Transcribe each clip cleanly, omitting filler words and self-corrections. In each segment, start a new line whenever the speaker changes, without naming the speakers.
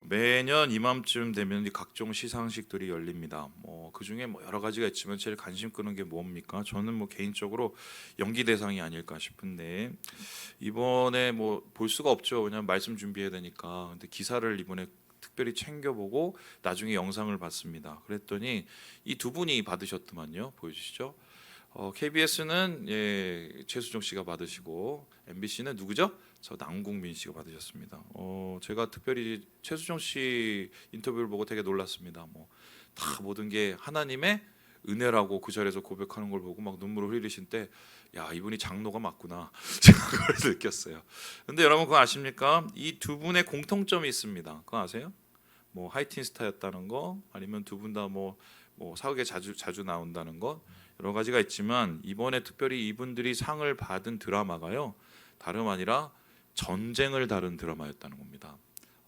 매년 이맘쯤 되면 이 각종 시상식들이 열립니다. 그 중에 여러 가지가 있지만 제일 관심 끄는 게 뭡니까? 저는 개인적으로 연기 대상이 아닐까 싶은데 이번에 볼 수가 없죠. 왜냐면 말씀 준비해야 되니까. 근데 기사를 이번에 특별히 챙겨보고 나중에 영상을 봤습니다. 그랬더니 이 두 분이 받으셨더만요. 보여주시죠. KBS는 최수종 씨가 받으시고 MBC는 누구죠? 저 남궁민 씨가 받으셨습니다. 제가 특별히 최수종 씨 인터뷰를 보고 되게 놀랐습니다. 다 모든 게 하나님의 은혜라고 그 자리에서 고백하는 걸 보고 막 눈물을 흘리신 때, 야, 이분이 장로가 맞구나. 제가 그걸 느꼈어요. 근데 여러분 그거 아십니까? 이 두 분의 공통점이 있습니다. 그거 아세요? 하이틴 스타였다는 거, 아니면 두 분 다 사극에 자주 나온다는 것, 여러 가지가 있지만 이번에 특별히 이분들이 상을 받은 드라마가요, 다름 아니라 전쟁을 다룬 드라마였다는 겁니다.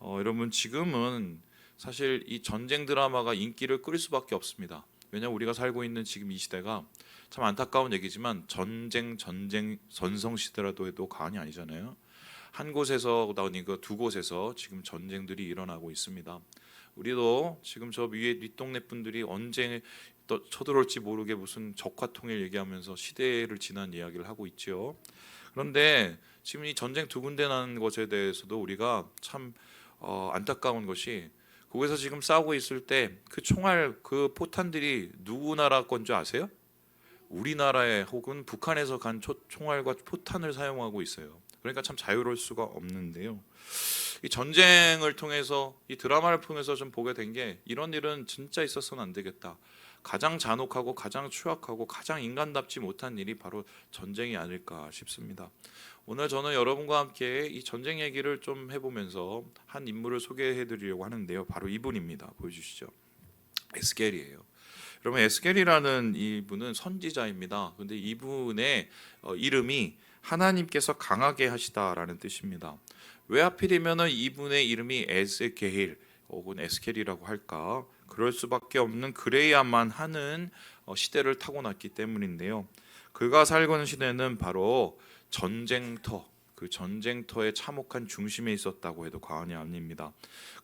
여러분 지금은 사실 이 전쟁 드라마가 인기를 끌 수밖에 없습니다. 왜냐하면 우리가 살고 있는 지금 이 시대가 참 안타까운 얘기지만 전쟁 전성 시대라도 해도 과언이 아니잖아요. 한 곳에서 나오니 그 두 곳에서 지금 전쟁들이 일어나고 있습니다. 우리도 지금 저 위에 윗동네 분들이 언제 또 쳐들어올지 모르게 무슨 적화 통일 얘기하면서 시대를 지난 이야기를 하고 있죠. 그런데 지금 이 전쟁 두 군데 난 것에 대해서도 우리가 참 안타까운 것이, 거기서 지금 싸우고 있을 때 그 총알, 그 포탄들이 누구 나라 건 줄 아세요? 우리나라에 혹은 북한에서 간 총알과 포탄을 사용하고 있어요. 그러니까 참 자유로울 수가 없는데요. 이 전쟁을 통해서, 이 드라마를 통해서 좀 보게 된 게, 이런 일은 진짜 있어서는 안 되겠다. 가장 잔혹하고 가장 추악하고 가장 인간답지 못한 일이 바로 전쟁이 아닐까 싶습니다. 오늘 저는 여러분과 함께 이 전쟁 얘기를 좀 해보면서 한 인물을 소개해드리려고 하는데요. 바로 이분입니다. 보여주시죠. 에스겔이에요. 여러분, 에스겔이라는 이분은 선지자입니다. 근데 이분의 이름이 하나님께서 강하게 하시다라는 뜻입니다. 왜 하필이면 이분의 이름이 에스겔 혹은 에스겔이라고 할까? 그럴 수밖에 없는, 그래야만 하는 시대를 타고났기 때문인데요. 그가 살고 있는 시대는 바로 전쟁터, 그 전쟁터의 참혹한 중심에 있었다고 해도 과언이 아닙니다.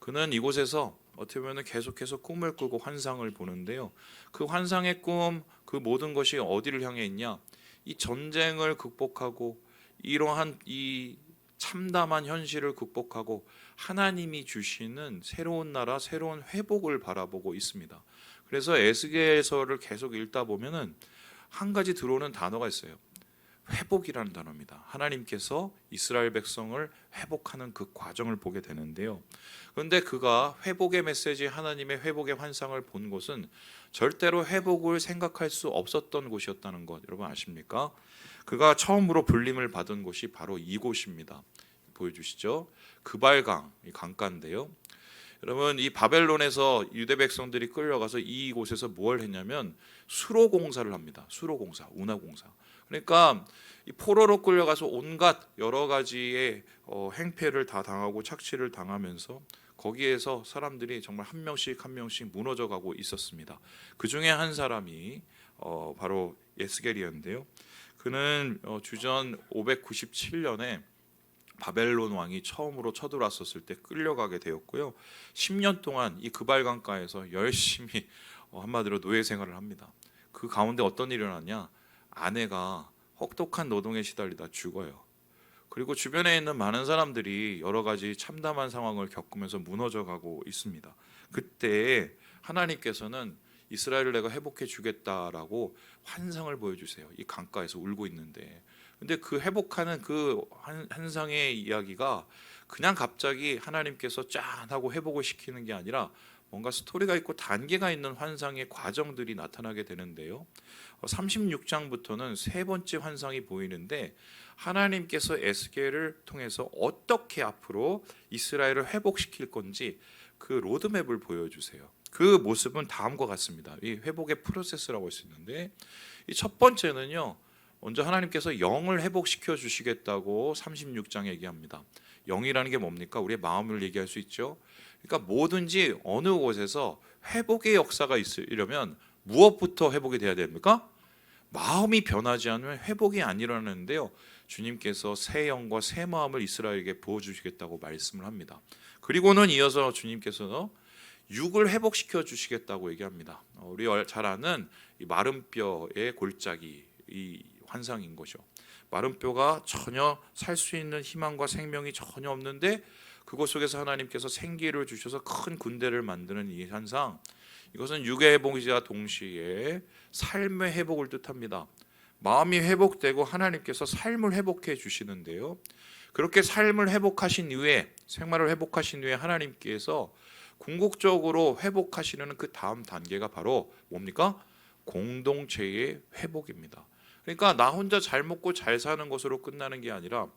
그는 이곳에서 어떻게 보면 계속해서 꿈을 꾸고 환상을 보는데요. 그 환상의 꿈, 그 모든 것이 어디를 향해 있냐? 이 전쟁을 극복하고 이러한 이 참담한 현실을 극복하고 하나님이 주시는 새로운 나라, 새로운 회복을 바라보고 있습니다. 그래서 에스겔서를 계속 읽다 보면은 한 가지 들어오는 단어가 있어요. 회복이라는 단어입니다. 하나님께서 이스라엘 백성을 회복하는 그 과정을 보게 되는데요. 그런데 그가 회복의 메시지, 하나님의 회복의 환상을 본 곳은 절대로 회복을 생각할 수 없었던 곳이었다는 것, 여러분 아십니까? 그가 처음으로 불림을 받은 곳이 바로 이곳입니다. 보여주시죠. 그발강, 이 강가인데요. 여러분, 이 바벨론에서 유대 백성들이 끌려가서 이곳에서 뭘 했냐면 수로 공사를 합니다. 수로 공사, 운하 공사. 그러니까 이 포로로 끌려가서 온갖 여러 가지의 행패를 다 당하고 착취를 당하면서 거기에서 사람들이 정말 한 명씩 한 명씩 무너져가고 있었습니다. 그 중에 한 사람이 바로 에스겔이었는데요. 그는 주전 597년에 바벨론 왕이 처음으로 쳐들어왔었을 때 끌려가게 되었고요. 10년 동안 이 그발강가에서 열심히 한마디로 노예 생활을 합니다. 그 가운데 어떤 일이 일어나냐? 아내가 혹독한 노동에 시달리다 죽어요. 그리고 주변에 있는 많은 사람들이 여러 가지 참담한 상황을 겪으면서 무너져가고 있습니다. 그때 하나님께서는 이스라엘을 내가 회복해 주겠다라고 환상을 보여주세요. 이 강가에서 울고 있는데, 근데 그 회복하는 그 환상의 이야기가 그냥 갑자기 하나님께서 짠 하고 회복을 시키는 게 아니라 뭔가 스토리가 있고 단계가 있는 환상의 과정들이 나타나게 되는데요. 36장부터는 세 번째 환상이 보이는데, 하나님께서 에스겔을 통해서 어떻게 앞으로 이스라엘을 회복시킬 건지 그 로드맵을 보여주세요. 그 모습은 다음과 같습니다. 이 회복의 프로세스라고 할 수 있는데, 이 첫 번째는요, 먼저 하나님께서 영을 회복시켜 주시겠다고 36장 얘기합니다. 영이라는 게 뭡니까? 우리의 마음을 얘기할 수 있죠. 그러니까 뭐든지 어느 곳에서 회복의 역사가 있으려면 무엇부터 회복이 돼야 됩니까? 마음이 변하지 않으면 회복이 안 일어나는데요. 주님께서 새 영과 새 마음을 이스라엘에게 부어주시겠다고 말씀을 합니다. 그리고는 이어서 주님께서 육을 회복시켜 주시겠다고 얘기합니다. 우리 잘 아는 이 마른 뼈의 골짜기 이 환상인 거죠. 마른 뼈가 전혀 살 수 있는 희망과 생명이 전혀 없는데 그곳 속에서 하나님께서 생기를 주셔서 큰 군대를 만드는 이 현상, 이것은 육의 회복이자 동시에 삶의 회복을 뜻합니다. 마음이 회복되고 하나님께서 삶을 회복해 주시는데요, 그렇게 삶을 회복하신 이후에, 생활을 회복하신 이후에 하나님께서 궁극적으로 회복하시는 그 다음 단계가 바로 뭡니까? 공동체의 회복입니다. 그러니까 나 혼자 잘 먹고 잘 사는 것으로 끝나는 게 아니라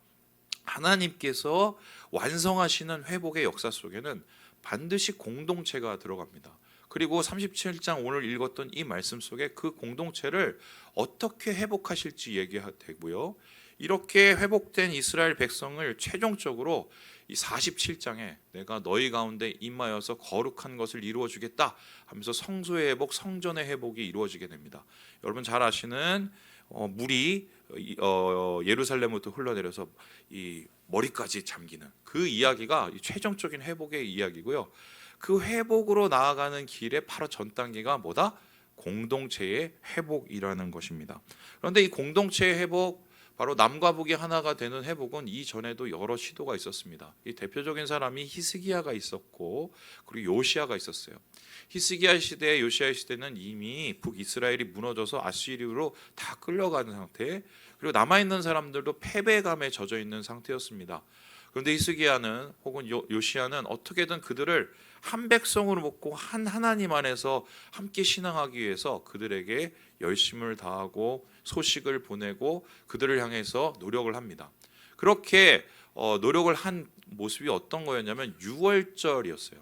하나님께서 완성하시는 회복의 역사 속에는 반드시 공동체가 들어갑니다. 그리고 37장 오늘 읽었던 이 말씀 속에 그 공동체를 어떻게 회복하실지 얘기되고요. 이렇게 회복된 이스라엘 백성을 최종적으로 이 47장에 내가 너희 가운데 임하여서 거룩한 것을 이루어 주겠다 하면서 성소의 회복, 성전의 회복이 이루어지게 됩니다. 여러분 잘 아시는 물이 예루살렘부터 흘러내려서 이 머리까지 잠기는 그 이야기가 최종적인 회복의 이야기고요. 그 회복으로 나아가는 길에 바로 전 단계가 뭐다? 공동체의 회복이라는 것입니다. 그런데 이 공동체의 회복, 바로 남과 북이 하나가 되는 회복은 이전에도 여러 시도가 있었습니다. 이 대표적인 사람이 히스기야가 있었고 그리고 요시야가 있었어요. 히스기야 시대, 요시야 시대는 이미 북이스라엘이 무너져서 아시리로 다 끌려가는 상태, 그리고 남아있는 사람들도 패배감에 젖어 있는 상태였습니다. 그런데 히스기야는 혹은 요시야는 어떻게든 그들을 한 백성으로 먹고 한 하나님 안에서 함께 신앙하기 위해서 그들에게 열심을 다하고 소식을 보내고 그들을 향해서 노력을 합니다. 그렇게 노력을 한 모습이 어떤 거였냐면 유월절이었어요.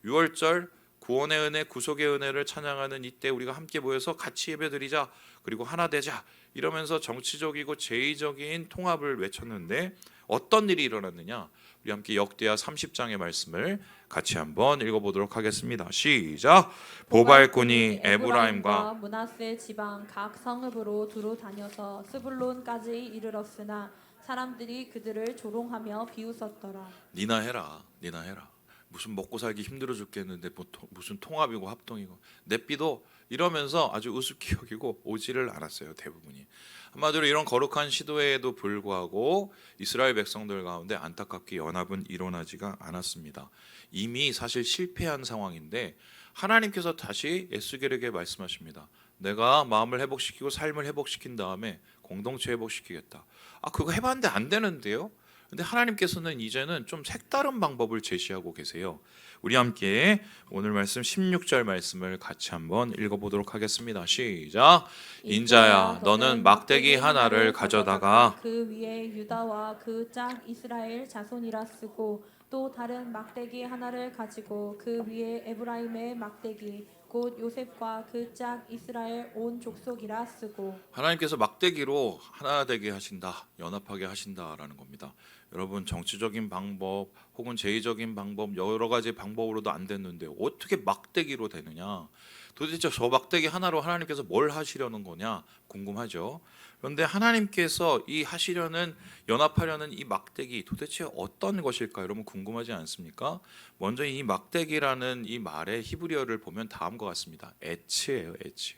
유월절, 구원의 은혜, 구속의 은혜를 찬양하는 이때 우리가 함께 모여서 같이 예배드리자, 그리고 하나 되자, 이러면서 정치적이고 제의적인 통합을 외쳤는데 어떤 일이 일어났느냐? 우리 함께 역대하 30장의 말씀을 같이 한번 읽어보도록 하겠습니다. 시작. 보발꾼이 에브라임과
므낫세 지방 각 성읍으로 두루 다녀서 스불론까지 이르렀으나 사람들이 그들을 조롱하며 비웃었더라.
니나 해라, 니나 해라. 무슨 먹고 살기 힘들어 죽겠는데 무슨 통합이고 합동이고 넷비도, 이러면서 아주 우습게 여기고 오지를 않았어요. 대부분이. 한마디로 이런 거룩한 시도에도 불구하고 이스라엘 백성들 가운데 안타깝게 연합은 일어나지가 않았습니다. 이미 사실 실패한 상황인데 하나님께서 다시 에스겔에게 말씀하십니다. 내가 마음을 회복시키고 삶을 회복시킨 다음에 공동체 회복시키겠다. 그거 해봤는데 안 되는데요. 근데 하나님께서는 이제는 좀 색다른 방법을 제시하고 계세요. 우리 함께 오늘 말씀 16절 말씀을 같이 한번 읽어보도록 하겠습니다. 시작. 인자야, 너는 막대기 하나를 가져다가
그 위에 유다와 그 짝 이스라엘 자손이라 쓰고 또 다른 막대기 하나를 가지고 그 위에 에브라임의 막대기 곧 요셉과 그 짝 이스라엘 온 족속이라 쓰고.
하나님께서 막대기로 하나 되게 하신다, 연합하게 하신다라는 겁니다. 여러분, 정치적인 방법 혹은 제의적인 방법, 여러 가지 방법으로도 안 됐는데 어떻게 막대기로 되느냐? 도대체 저 막대기 하나로 하나님께서 뭘 하시려는 거냐 궁금하죠. 그런데 하나님께서 이 하시려는, 연합하려는 이 막대기 도대체 어떤 것일까 여러분 궁금하지 않습니까? 먼저 이 막대기라는 이 말의 히브리어를 보면 다음과 같습니다. 에츠예요, 에츠.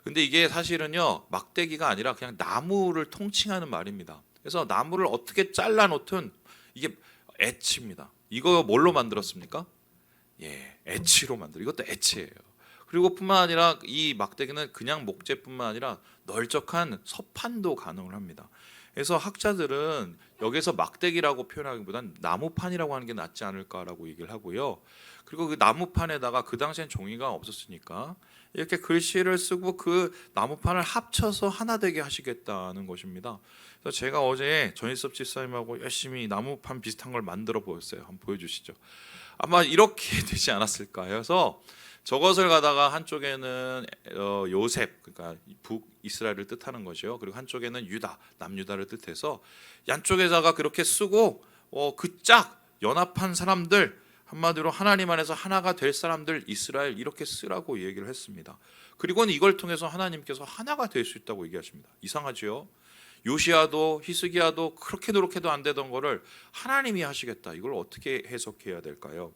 근데 이게 사실은요, 막대기가 아니라 그냥 나무를 통칭하는 말입니다. 그래서 나무를 어떻게 잘라 놓든 이게 에츠입니다. 이거 뭘로 만들었습니까? 에치로 만들어. 이것도 에치예요. 그리고 뿐만 아니라 이 막대기는 그냥 목재뿐만 아니라 널쩍한 서판도 가능을 합니다. 그래서 학자들은 여기서 막대기라고 표현하기보단 나무판이라고 하는 게 낫지 않을까라고 얘기를 하고요. 그리고 그 나무판에다가 그 당시엔 종이가 없었으니까 이렇게 글씨를 쓰고 그 나무판을 합쳐서 하나 되게 하시겠다는 것입니다. 그래서 제가 어제 전일섭 집사님하고 열심히 나무판 비슷한 걸 만들어 보였어요. 한번 보여주시죠. 아마 이렇게 되지 않았을까 해서 저것을 가다가 한쪽에는 요셉, 그러니까 북이스라엘을 뜻하는 거죠. 그리고 한쪽에는 유다, 남유다를 뜻해서 양쪽에다가 그렇게 쓰고 그 짝 연합한 사람들, 한마디로 하나님 안에서 하나가 될 사람들 이스라엘, 이렇게 쓰라고 얘기를 했습니다. 그리고는 이걸 통해서 하나님께서 하나가 될 수 있다고 얘기하십니다. 이상하죠? 요시야도 히스기야도 그렇게 노력해도 안 되던 거를 하나님이 하시겠다. 이걸 어떻게 해석해야 될까요?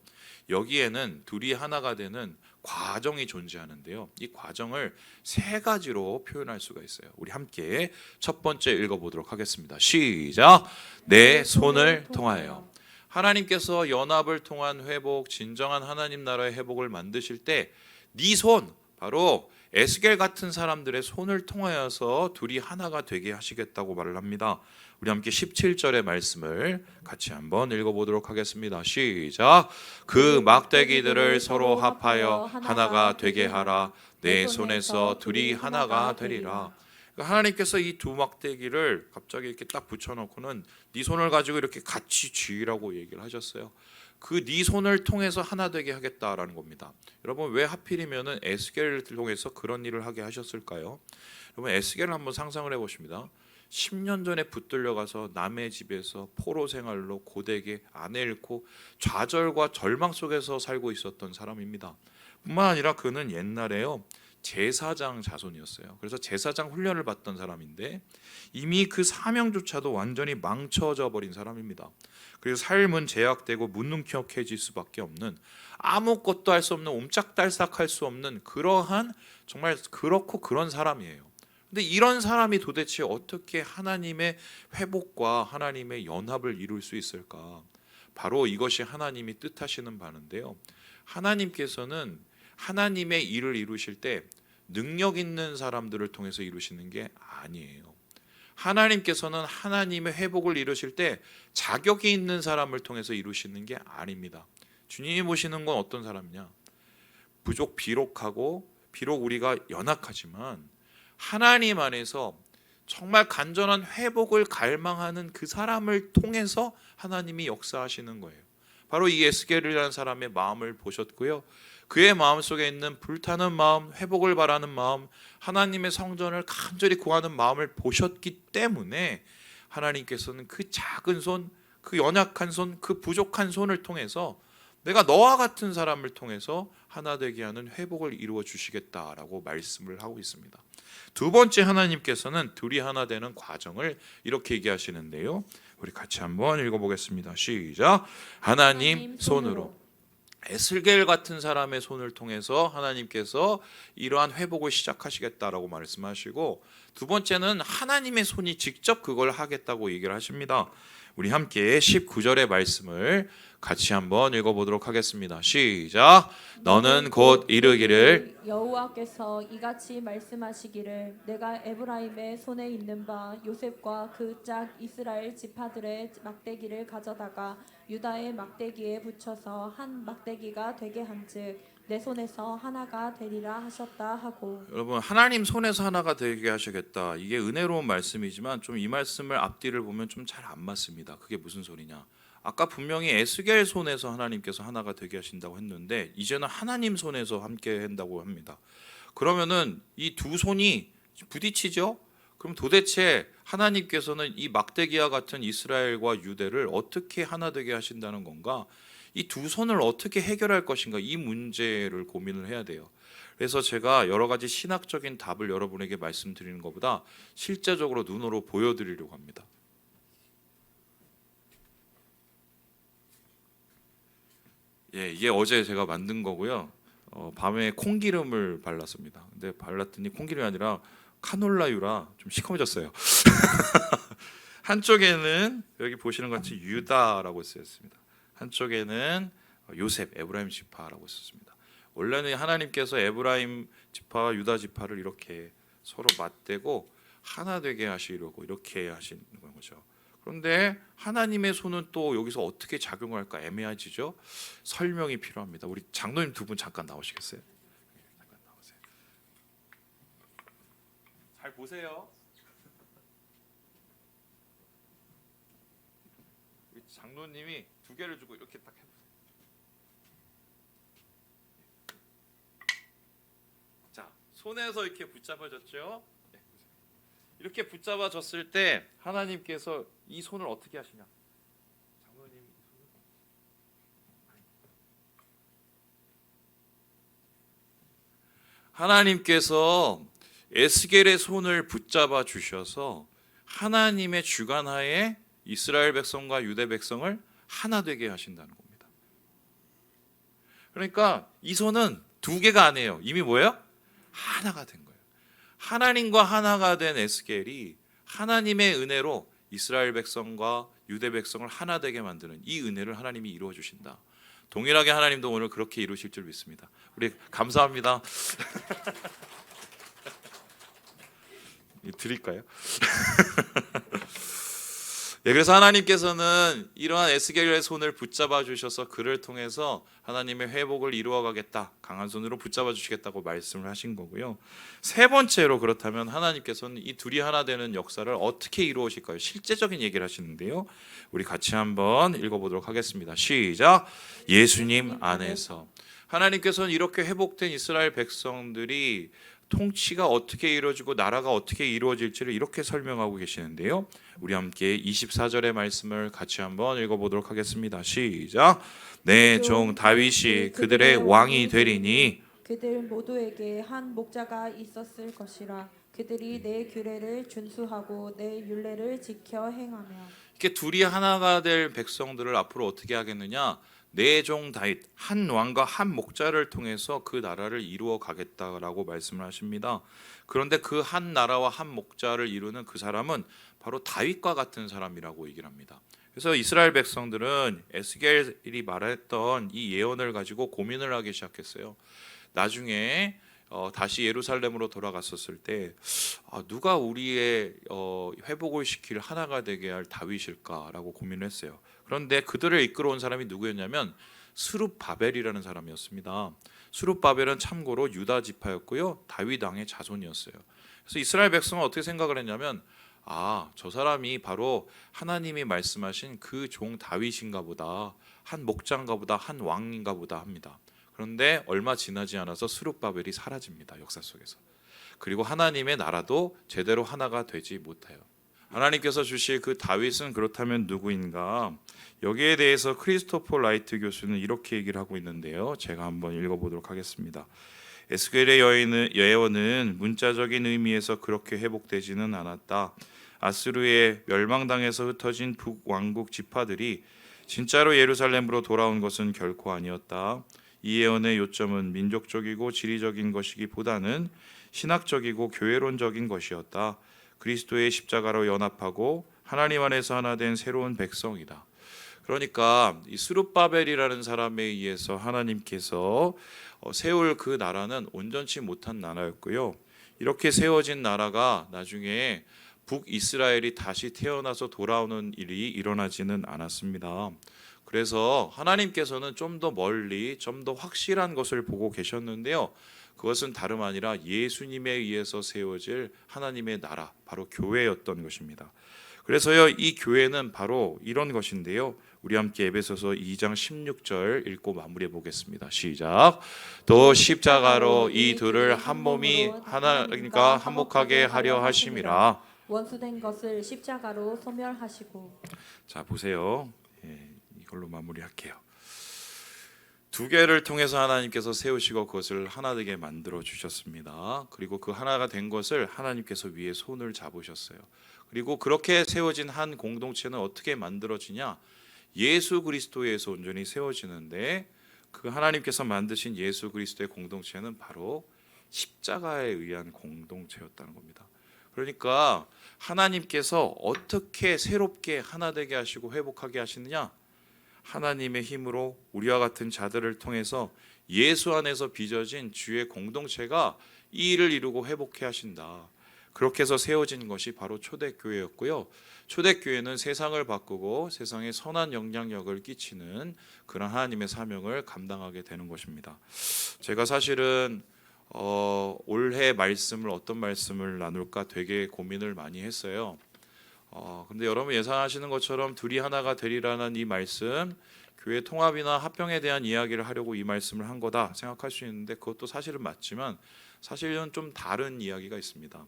여기에는 둘이 하나가 되는 과정이 존재하는데요. 이 과정을 세 가지로 표현할 수가 있어요. 우리 함께 첫 번째 읽어보도록 하겠습니다. 시작. 내 손을 통하여. 하나님께서 연합을 통한 회복, 진정한 하나님 나라의 회복을 만드실 때 네 손, 바로 에스겔 같은 사람들의 손을 통하여서 둘이 하나가 되게 하시겠다고 말을 합니다. 우리 함께 17절의 말씀을 같이 한번 읽어보도록 하겠습니다. 시작. 그 막대기들을 서로 합하여 하나가 되게 하라. 내 손에서 둘이 하나가 되리라. 하나님께서 이 두 막대기를 갑자기 이렇게 딱 붙여놓고는 네 손을 가지고 이렇게 같이 쥐라고 얘기를 하셨어요. 그 네 손을 통해서 하나 되게 하겠다라는 겁니다. 여러분 왜 하필이면은 에스겔을 통해서 그런 일을 하게 하셨을까요? 여러분 에스겔을 한번 상상을 해보십니다. 10년 전에 붙들려 가서 남의 집에서 포로 생활로 고되게 아내 잃고 좌절과 절망 속에서 살고 있었던 사람입니다. 뿐만 아니라 그는 옛날에요 제사장 자손이었어요. 그래서 제사장 훈련을 받던 사람인데 이미 그 사명조차도 완전히 망쳐져 버린 사람입니다. 그래서 삶은 제약되고 무능력해질 수밖에 없는, 아무것도 할 수 없는, 옴짝달싹할 수 없는 그러한 정말 그렇고 그런 사람이에요. 근데 이런 사람이 도대체 어떻게 하나님의 회복과 하나님의 연합을 이룰 수 있을까? 바로 이것이 하나님이 뜻하시는 바인데요. 하나님께서는 하나님의 일을 이루실 때 능력 있는 사람들을 통해서 이루시는 게 아니에요. 하나님께서는 하나님의 회복을 이루실 때 자격이 있는 사람을 통해서 이루시는 게 아닙니다. 주님이 보시는 건 어떤 사람이냐? 비록 우리가 연약하지만 하나님 안에서 정말 간절한 회복을 갈망하는 그 사람을 통해서 하나님이 역사하시는 거예요. 바로 이 에스겔이라는 사람의 마음을 보셨고요. 그의 마음속에 있는 불타는 마음, 회복을 바라는 마음, 하나님의 성전을 간절히 구하는 마음을 보셨기 때문에 하나님께서는 그 작은 손, 그 연약한 손, 그 부족한 손을 통해서 내가 너와 같은 사람을 통해서 하나 되게 하는 회복을 이루어 주시겠다라고 말씀을 하고 있습니다. 두 번째, 하나님께서는 둘이 하나 되는 과정을 이렇게 얘기하시는데요. 우리 같이 한번 읽어보겠습니다. 시작. 하나님 손으로. 에스겔 같은 사람의 손을 통해서 하나님께서 이러한 회복을 시작하시겠다라고 말씀하시고, 두 번째는 하나님의 손이 직접 그걸 하겠다고 얘기를 하십니다. 우리 함께 19절의 말씀을 같이 한번 읽어보도록 하겠습니다. 시작. 너는 곧 이르기를
여호와께서 이같이 말씀하시기를 내가 에브라임의 손에 있는 바 요셉과 그 짝 이스라엘 지파들의 막대기를 가져다가 유다의 막대기에 붙여서 한 막대기가 되게 한즉 내 손에서 하나가 되리라 하셨다 하고.
여러분, 하나님 손에서 하나가 되게 하시겠다, 이게 은혜로운 말씀이지만 좀 이 말씀을 앞뒤를 보면 좀 잘 안 맞습니다. 그게 무슨 소리냐? 아까 분명히 에스겔 손에서 하나님께서 하나가 되게 하신다고 했는데 이제는 하나님 손에서 함께 한다고 합니다. 그러면은 이 두 손이 부딪히죠? 그럼 도대체 하나님께서는 이 막대기와 같은 이스라엘과 유대를 어떻게 하나 되게 하신다는 건가? 이 두 손을 어떻게 해결할 것인가? 이 문제를 고민을 해야 돼요. 그래서 제가 여러 가지 신학적인 답을 여러분에게 말씀드리는 것보다 실제적으로 눈으로 보여드리려고 합니다. 예, 이게 어제 제가 만든 거고요. 밤에 콩기름을 발랐습니다. 근데 발랐더니 콩기름이 아니라 카놀라유라 좀 시커매졌어요. 한쪽에는 여기 보시는 것 같이 유다라고 쓰였습니다. 한쪽에는 요셉, 에브라임 지파라고 썼습니다. 원래는 하나님께서 에브라임 지파와 유다 지파를 이렇게 서로 맞대고 하나 되게 하시려고 이렇게 하신 거죠. 그런데 하나님의 손은 또 여기서 어떻게 작용할까 애매해지죠. 설명이 필요합니다. 우리 장로님 두 분 잠깐 나오시겠어요? 잠깐 나오세요. 잘 보세요. 우리 장로님이 두 개를 주고 이렇게 딱 해보세요. 자, 손에서 이렇게 붙잡아졌죠? 이렇게 붙잡아졌을 때 하나님께서 이 손을 어떻게 하시냐? 장로님 하나님께서 에스겔의 손을 붙잡아 주셔서 하나님의 주관하에 이스라엘 백성과 유대 백성을 하나 되게 하신다는 겁니다. 그러니까 이 손은 두 개가 아니에요. 이미 뭐예요? 하나가 된 거예요. 하나님과 하나가 된 에스겔이 하나님의 은혜로 이스라엘 백성과 유대 백성을 하나 되게 만드는 이 은혜를 하나님이 이루어 주신다. 동일하게 하나님도 오늘 그렇게 이루실 줄 믿습니다. 우리 감사합니다. 드릴까요? 예, 그래서 하나님께서는 이러한 에스겔의 손을 붙잡아 주셔서 그를 통해서 하나님의 회복을 이루어 가겠다, 강한 손으로 붙잡아 주시겠다고 말씀을 하신 거고요. 세 번째로, 그렇다면 하나님께서는 이 둘이 하나 되는 역사를 어떻게 이루어실까요? 실제적인 얘기를 하시는데요. 우리 같이 한번 읽어보도록 하겠습니다. 시작. 예수님 안에서. 하나님께서는 이렇게 회복된 이스라엘 백성들이 통치가 어떻게 이루어지고 나라가 어떻게 이루어질지를 이렇게 설명하고 계시는데요. 우리 함께 24절의 말씀을 같이 한번 읽어보도록 하겠습니다. 시작. 내 종 다윗이 그들의 왕이 되리니
그들 모두에게 한 목자가 있었을 것이라. 그들이 내 규례를 준수하고 내 율례를 지켜 행하며.
이렇게 둘이 하나가 될 백성들을 앞으로 어떻게 하겠느냐? 내 종 다윗, 한 왕과 한 목자를 통해서 그 나라를 이루어 가겠다라고 말씀을 하십니다. 그런데 그 한 나라와 한 목자를 이루는 그 사람은 바로 다윗과 같은 사람이라고 얘기를 합니다. 그래서 이스라엘 백성들은 에스겔이 말했던 이 예언을 가지고 고민을 하기 시작했어요. 나중에 다시 예루살렘으로 돌아갔었을 때 누가 우리의 회복을 시킬 하나가 되게 할 다윗일까라고 고민을 했어요. 그런데 그들을 이끌어온 사람이 누구였냐면 스룹바벨이라는 사람이었습니다. 스룹바벨은 참고로 유다 지파였고요, 다윗 왕의 자손이었어요. 그래서 이스라엘 백성은 어떻게 생각을 했냐면 저 사람이 바로 하나님이 말씀하신 그 종 다윗인가 보다, 한 목자인가 보다, 한 왕인가 보다 합니다. 그런데 얼마 지나지 않아서 스룹바벨이 사라집니다, 역사 속에서. 그리고 하나님의 나라도 제대로 하나가 되지 못해요. 하나님께서 주실 그 다윗은 그렇다면 누구인가? 여기에 대해서 크리스토퍼 라이트 교수는 이렇게 얘기를 하고 있는데요. 제가 한번 읽어보도록 하겠습니다. 에스겔의 예언은 문자적인 의미에서 그렇게 회복되지는 않았다. 아수르의 멸망당해서 흩어진 북왕국 지파들이 진짜로 예루살렘으로 돌아온 것은 결코 아니었다. 이 예언의 요점은 민족적이고 지리적인 것이기보다는 신학적이고 교회론적인 것이었다. 그리스도의 십자가로 연합하고 하나님 안에서 하나 된 새로운 백성이다. 그러니까 이 스룹바벨이라는 사람에 의해서 하나님께서 세울 그 나라는 온전치 못한 나라였고요. 이렇게 세워진 나라가 나중에 북이스라엘이 다시 태어나서 돌아오는 일이 일어나지는 않았습니다. 그래서 하나님께서는 좀 더 멀리, 좀 더 확실한 것을 보고 계셨는데요. 그것은 다름 아니라 예수님에 의해서 세워질 하나님의 나라, 바로 교회였던 것입니다. 그래서요, 이 교회는 바로 이런 것인데요. 우리 함께 에베소서 2장 16절 읽고 마무리해 보겠습니다. 시작. 또 십자가로 이 둘을 한 몸이 하나님과 한목하게 하려 하심이라.
원수된 것을 십자가로 소멸하시고.
자, 보세요. 이걸로 마무리할게요. 두 개를 통해서 하나님께서 세우시고 그것을 하나 되게 만들어 주셨습니다. 그리고 그 하나가 된 것을 하나님께서 위에 손을 잡으셨어요. 그리고 그렇게 세워진 한 공동체는 어떻게 만들어지냐? 예수 그리스도에서 온전히 세워지는데, 그 하나님께서 만드신 예수 그리스도의 공동체는 바로 십자가에 의한 공동체였다는 겁니다. 그러니까 하나님께서 어떻게 새롭게 하나 되게 하시고 회복하게 하시느냐? 하나님의 힘으로 우리와 같은 자들을 통해서 예수 안에서 빚어진 주의 공동체가 이 일을 이루고 회복해 하신다. 그렇게 해서 세워진 것이 바로 초대교회였고요. 초대교회는 세상을 바꾸고 세상에 선한 영향력을 끼치는 그런 하나님의 사명을 감당하게 되는 것입니다. 제가 사실은 올해 말씀을 어떤 말씀을 나눌까 되게 고민을 많이 했어요. 근데 여러분 예상하시는 것처럼 둘이 하나가 되리라는 이 말씀, 교회 통합이나 합병에 대한 이야기를 하려고 이 말씀을 한 거다 생각할 수 있는데, 그것도 사실은 맞지만 사실은 좀 다른 이야기가 있습니다.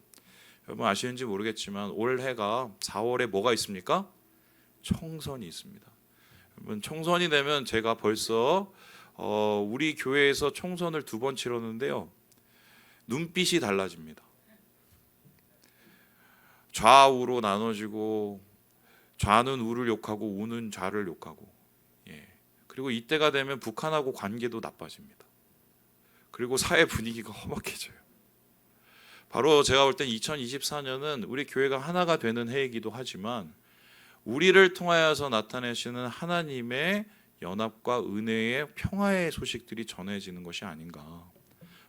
여러분 아시는지 모르겠지만 올해가 4월에 뭐가 있습니까? 총선이 있습니다. 여러분 총선이 되면 제가 벌써 우리 교회에서 총선을 2번 치렀는데요, 눈빛이 달라집니다. 좌우로 나눠지고 좌는 우를 욕하고 우는 좌를 욕하고, 예. 그리고 이때가 되면 북한하고 관계도 나빠집니다. 그리고 사회 분위기가 험악해져요. 바로 제가 볼 땐 2024년은 우리 교회가 하나가 되는 해이기도 하지만 우리를 통하여서 나타내시는 하나님의 연합과 은혜의 평화의 소식들이 전해지는 것이 아닌가.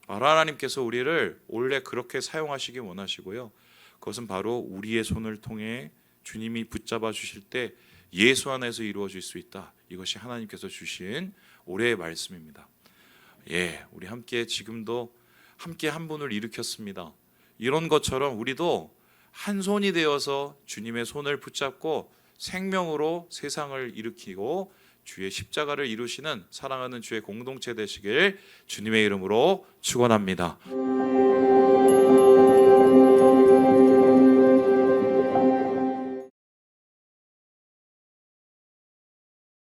바로 하나님께서 우리를 원래 그렇게 사용하시기 원하시고요. 그것은 바로 우리의 손을 통해 주님이 붙잡아 주실 때 예수 안에서 이루어질 수 있다. 이것이 하나님께서 주신 올해의 말씀입니다. 예, 우리 함께 지금도 함께 한 분을 일으켰습니다. 이런 것처럼 우리도 한 손이 되어서 주님의 손을 붙잡고 생명으로 세상을 일으키고 주의 십자가를 이루시는 사랑하는 주의 공동체 되시길 주님의 이름으로 축원합니다.